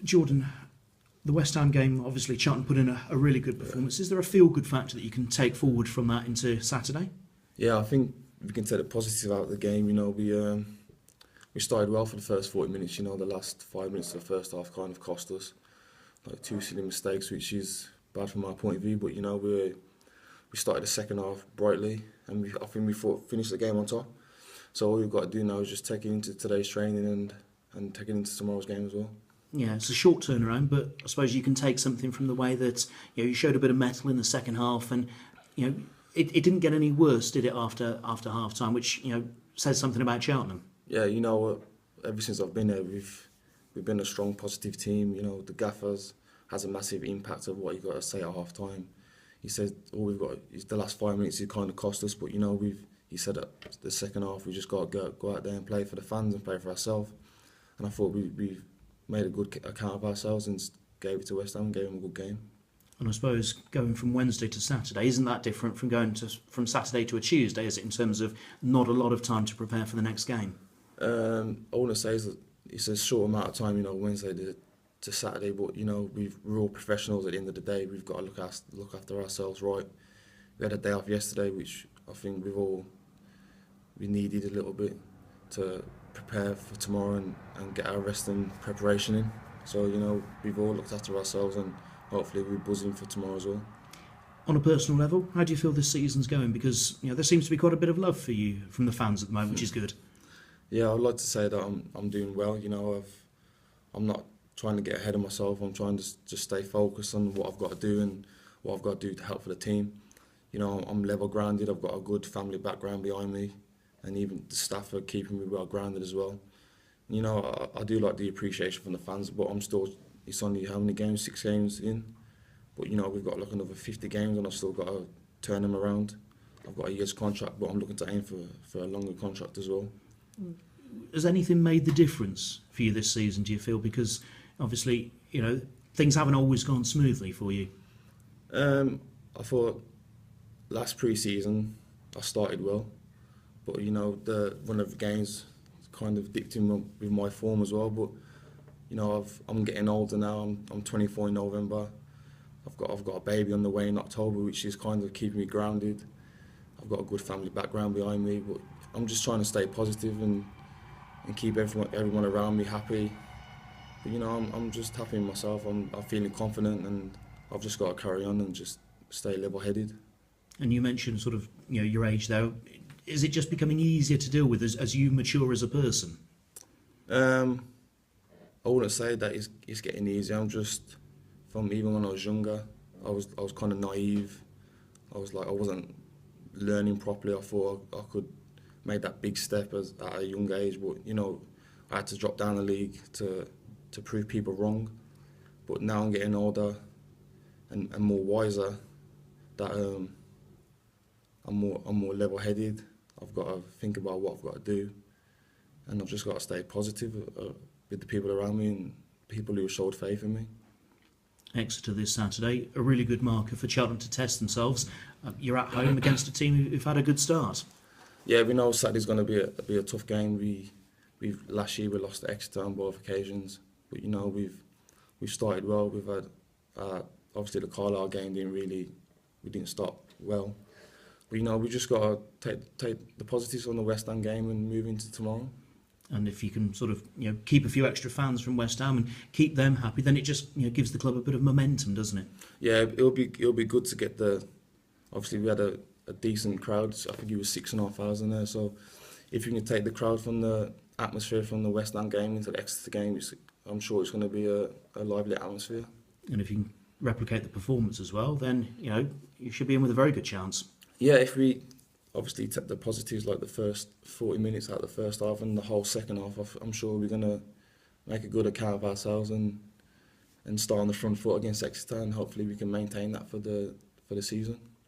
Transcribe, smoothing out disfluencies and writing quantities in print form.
Jordan, the West Ham game, obviously Cheltenham put in a really good performance. Is there a feel-good factor that you can take forward from that into Saturday? Yeah, I think we can take the positive out of the game. We started well for the first 40 minutes. The last 5 minutes of the first half kind of cost us like two silly mistakes, which is bad from our point of view. But we started the second half brightly, and I think we finished the game on top. So all we've got to do now is just take it into today's training and take it into tomorrow's game as well. Yeah, it's a short turnaround, but I suppose you can take something from the way that you showed a bit of mettle in the second half, and it didn't get any worse, did it, after half time, which says something about Cheltenham. Yeah, ever since I've been there, we've been a strong, positive team. The gaffers has a massive impact of what you got to say at half time. He said all we've got is the last 5 minutes. It kind of cost us, but he said at the second half we just got to go out there and play for the fans and play for ourselves. And I thought we made a good account of ourselves and gave it to West Ham and gave them a good game. And I suppose going from Wednesday to Saturday, isn't that different from going from Saturday to a Tuesday, is it, in terms of not a lot of time to prepare for the next game? I want to say is that it's a short amount of time, Wednesday to Saturday, but we're all professionals at the end of the day. We've got to look after ourselves right. We had a day off yesterday, which I think we needed a little bit to prepare for tomorrow and get our rest and preparation in. So we've all looked after ourselves, and hopefully we're buzzing for tomorrow as well. On a personal level, how do you feel this season's going? Because there seems to be quite a bit of love for you from the fans at the moment, which is good. Yeah, I'd like to say that I'm doing well. I'm not trying to get ahead of myself. I'm trying to just stay focused on what I've got to do and what I've got to do to help for the team. I'm level grounded. I've got a good family background behind me, and even the staff are keeping me well grounded as well. I do like the appreciation from the fans, but it's only how many games? 6 games in. But we've got like another 50 games, and I've still got to turn them around. I've got a year's contract, but I'm looking to aim for a longer contract as well. Has anything made the difference for you this season, do you feel? Because obviously, things haven't always gone smoothly for you. I thought last pre-season I started well, but one of the games kind of dipped in with my form as well. But I'm getting older now. I'm 24 in November. I've got a baby on the way in October, which is kind of keeping me grounded. I've got a good family background behind me, but I'm just trying to stay positive and keep everyone around me happy. But I'm just happy with myself. I'm feeling confident, and I've just got to carry on and just stay level-headed. And you mentioned sort of your age though. Is it just becoming easier to deal with as you mature as a person? I wouldn't say that it's getting easier. I'm just, from even when I was younger, I was kind of naive. I wasn't learning properly. I thought I could make that big step at a young age, but I had to drop down the league to prove people wrong. But now I'm getting older and more wiser. That I'm more level-headed. I've got to think about what I've got to do, and I've just got to stay positive with the people around me and people who showed faith in me. Exeter this Saturday, a really good marker for Cheltenham to test themselves. You're at home against a team who've had a good start. Yeah, we know Saturday's going to be a tough game. Last year we lost to Exeter on both occasions, but we've started well. We've had obviously the Carlisle game we didn't start well, but we just got to take the positives on the West Ham game and move into tomorrow. And if you can sort of keep a few extra fans from West Ham and keep them happy, then it just gives the club a bit of momentum, doesn't it? Yeah, it'll be good to get the. Obviously, we had a decent crowd. I think it was 6,500 there. So if you can take the crowd from the atmosphere from the West Ham game into the Exeter game, I'm sure it's going to be a lively atmosphere. And if you can replicate the performance as well, then you should be in with a very good chance. Yeah, if we obviously take the positives like the first 40 minutes out of the first half and the whole second half, I'm sure we're going to make a good account of ourselves and start on the front foot against Exeter, and hopefully we can maintain that for the season.